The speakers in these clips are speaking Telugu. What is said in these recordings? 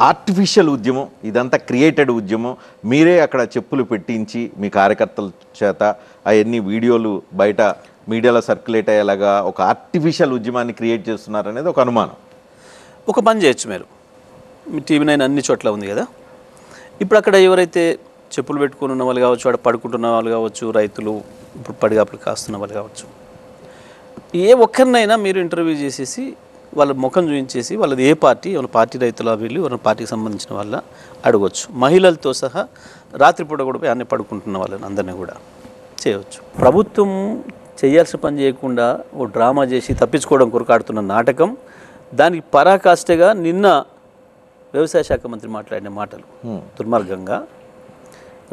ఆర్టిఫిషియల్ ఉద్యమం ఇదంతా క్రియేటెడ్ ఉద్యమం మీరే అక్కడ చెప్పులు పెట్టించి మీ కార్యకర్తల చేత అవన్నీ వీడియోలు బయట మీడియాలో సర్క్యులేట్ అయ్యేలాగా ఒక ఆర్టిఫిషియల్ ఉద్యమాన్ని క్రియేట్ చేస్తున్నారనేది ఒక అనుమానం. ఒక పని చేయొచ్చు మీరు, మీ టీవీ9 అన్ని చోట్ల ఉంది కదా, ఇప్పుడు అక్కడ ఎవరైతే చెప్పులు పెట్టుకుని ఉన్న వాళ్ళు కావచ్చు, అక్కడ పడుకుంటున్న వాళ్ళు కావచ్చు, రైతులు ఇప్పుడు పడిగాపులు కాస్తున్న వాళ్ళు కావచ్చు, ఏ ఒక్కరినైనా మీరు ఇంటర్వ్యూ చేసేసి వాళ్ళ ముఖం చూపించేసి వాళ్ళది ఏ పార్టీ, వాళ్ళ పార్టీ రైతుల వీళ్ళు వాళ్ళ పార్టీకి సంబంధించిన వాళ్ళ అడగవచ్చు. మహిళలతో సహా రాత్రిపూట కూడా పోయి అన్నీ పడుకుంటున్న వాళ్ళని అందరినీ కూడా చేయవచ్చు. ప్రభుత్వం చేయాల్సిన పని చేయకుండా ఓ డ్రామా చేసి తప్పించుకోవడం కొరకాడుతున్న నాటకం, దానికి పరాకాష్ఠగా నిన్న వ్యవసాయ శాఖ మంత్రి మాట్లాడిన మాటలు దుర్మార్గంగా,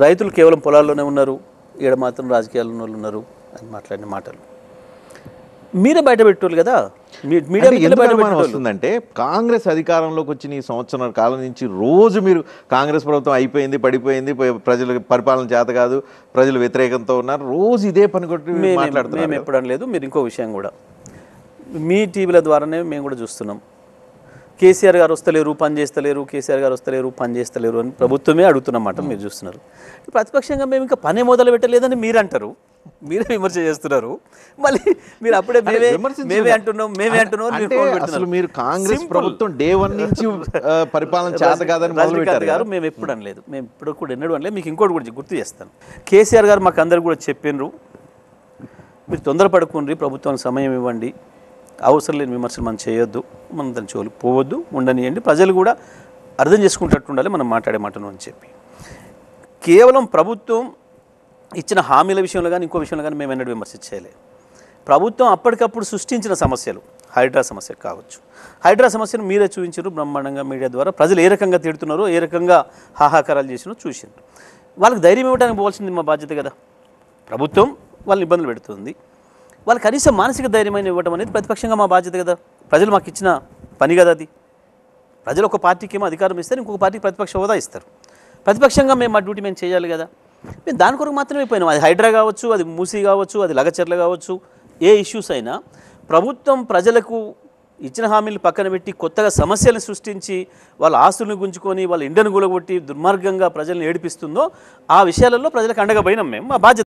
రైతులు కేవలం పొలాల్లోనే ఉన్నారు, ఈడ మాత్రం రాజకీయాల్లో వాళ్ళు ఉన్నారు అని మాట్లాడిన మాటలు మీరే బయట పెట్టారు కదా. మీడియా వస్తుందంటే కాంగ్రెస్ అధికారంలోకి వచ్చిన ఈ సంవత్సరం కాలం నుంచి రోజు మీరు కాంగ్రెస్ ప్రభుత్వం అయిపోయింది, పడిపోయింది, ప్రజల పరిపాలన చేత కాదు, ప్రజలు వ్యతిరేకంతో ఉన్నారు, రోజు ఇదే పని కొట్టి మాట్లాడుతున్నాం. మేము ఎప్పుడని లేదు. మీరు ఇంకో విషయం కూడా మీ టీవీల ద్వారానే మేము కూడా చూస్తున్నాం, కేసీఆర్ గారు వస్తలేరు, పని చేస్తలేరు, కేసీఆర్ గారు వస్తలేరు, పని చేస్తలేరు అని ప్రభుత్వమే అడుగుతున్నమాట. మీరు చూస్తున్నారు. ప్రతిపక్షంగా మేము ఇంకా పని మొదలు పెట్టలేదని మీరు అంటారు, మీరే విమర్శ చేస్తున్నారు. మళ్ళీ మీరు అప్పుడే మేమే అంటున్నాం. అసలు మీరు కాంగ్రెస్ ప్రభుత్వం డే 1 నుంచి పరిపాలన చేత కాదని మొదలుపెట్టారు గారు. మేము ఎప్పుడు అనలేదు, మేము ఇప్పుడు కూడా ఎన్నడూ అనలేదు. మీకు ఇంకోటి కూడా గుర్తు చేస్తాను. కేసీఆర్ గారు మాకు అందరు కూడా చెప్పినరు, మీరు తొందరపడుకుని ప్రభుత్వానికి సమయం ఇవ్వండి, అవసరం లేని విమర్శలు మనం చేయొద్దు, మనం దాని జోలికి పోవద్దు, ఉండనియండి, ప్రజలు కూడా అర్థం చేసుకుంటట్టు ఉండాలి మనం మాట్లాడే మాటను అని చెప్పి. కేవలం ప్రభుత్వం ఇచ్చిన హామీల విషయంలో కానీ ఇంకో విషయంలో కానీ మేము ఎన్నడూ విమర్శ చేయలేదు. ప్రభుత్వం అప్పటికప్పుడు సృష్టించిన సమస్యలు, హైడ్రా సమస్య కావచ్చు, హైడ్రా సమస్యను మీరే చూపించారు బ్రహ్మాండంగా మీడియా ద్వారా. ప్రజలు ఏ రకంగా తిడుతున్నారో, ఏ రకంగా హాహాకారాలు చేసినో చూసిండ్రు. వాళ్ళకి ధైర్యం ఇవ్వడానికి పోవాల్సింది మా బాధ్యత కదా. ప్రభుత్వం వాళ్ళని ఇబ్బందులు పెడుతుంది, వాళ్ళు కనీసం మానసిక ధైర్యమైన ఇవ్వడం అనేది ప్రతిపక్షంగా మా బాధ్యత కదా. ప్రజలు మాకు ఇచ్చిన పని కదా అది. ప్రజలు ఒక పార్టీకి ఏమో అధికారం ఇస్తారు, ఇంకొక పార్టీకి ప్రతిపక్ష హోదా ఇస్తారు. ప్రతిపక్షంగా మేము మా డ్యూటీ మేము చేయాలి కదా. మేము దాని కొరకు మాత్రమే పోయినాం. అది హైడ్రా కావచ్చు, అది మూసీ కావచ్చు, అది లగచర్ల కావచ్చు, ఏ ఇష్యూస్ అయినా ప్రభుత్వం ప్రజలకు ఇచ్చిన హామీలు పక్కన పెట్టి కొత్తగా సమస్యలను సృష్టించి వాళ్ళ ఆస్తులను గుంజుకొని వాళ్ళ ఇండను గులగొట్టి దుర్మార్గంగా ప్రజలను ఏడిపిస్తుందో ఆ విషయాలలో ప్రజలకు అండగా పోయినాం మేము. మా బాధ్యత.